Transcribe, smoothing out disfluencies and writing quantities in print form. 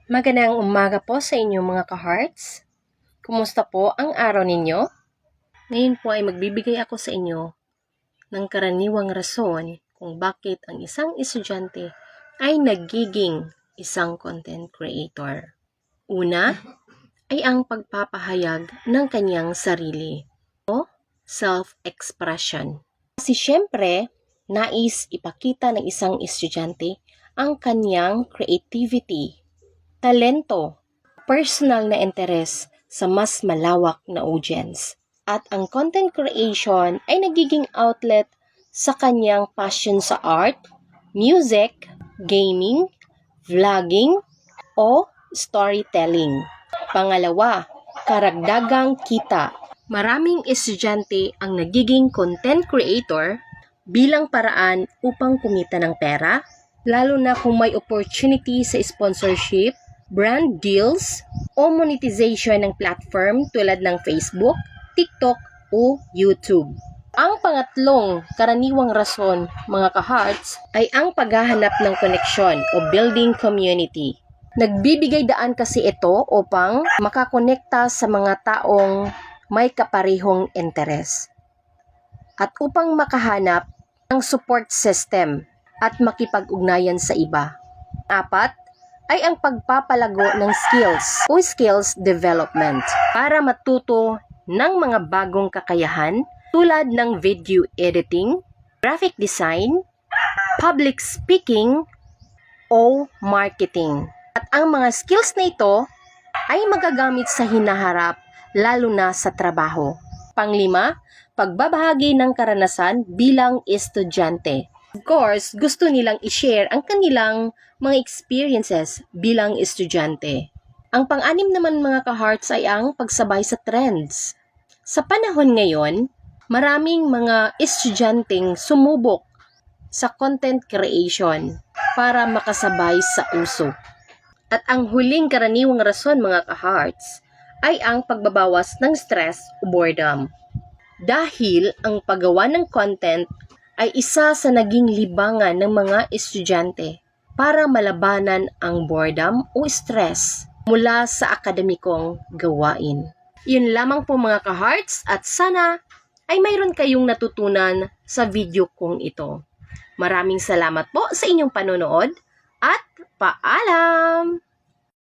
Magandang umaga po sa inyo mga ka-hearts. Kumusta po ang araw ninyo? Ngayon po ay magbibigay ako sa inyo ng karaniwang rason kung bakit ang isang estudyante ay nagiging isang content creator. Una ay ang pagpapahayag ng kanyang sarili o self-expression. Kasi syempre, nais ipakita ng isang estudyante ang kanyang creativity, talento, personal na interes sa mas malawak na audience. At ang content creation ay nagiging outlet sa kanyang passion sa art, music, gaming, vlogging, o storytelling. Pangalawa, karagdagang kita. Maraming estudyante ang nagiging content creator bilang paraan upang kumita ng pera, lalo na kung may opportunity sa sponsorship, brand deals, o monetization ng platform tulad ng Facebook, TikTok, o YouTube. Ang pangatlong karaniwang rason, mga ka-hearts, ay ang paghahanap ng koneksyon o building community. Nagbibigay daan kasi ito upang makakonekta sa mga taong may kaparehong interes at upang makahanap ng support system at makipag-ugnayan sa iba. Apat, ay ang pagpapalago ng skills o skills development para matuto ng mga bagong kakayahan tulad ng video editing, graphic design, public speaking, o marketing. At ang mga skills na ito ay magagamit sa hinaharap lalo na sa trabaho. Panglima, pagbabahagi ng karanasan bilang estudyante. Of course, gusto nilang i-share ang kanilang mga experiences bilang estudyante. Ang pang-anim naman mga ka-hearts ay ang pagsabay sa trends. Sa panahon ngayon, maraming mga estudyanteng sumubok sa content creation para makasabay sa uso. At ang huling karaniwang rason mga ka-hearts ay ang pagbabawas ng stress o boredom. Dahil ang paggawa ng content ay isa sa naging libangan ng mga estudyante para malabanan ang boredom o stress mula sa akademikong gawain. Yun lamang po mga ka-hearts at sana ay mayroon kayong natutunan sa video kong ito. Maraming salamat po sa inyong panonood at paalam!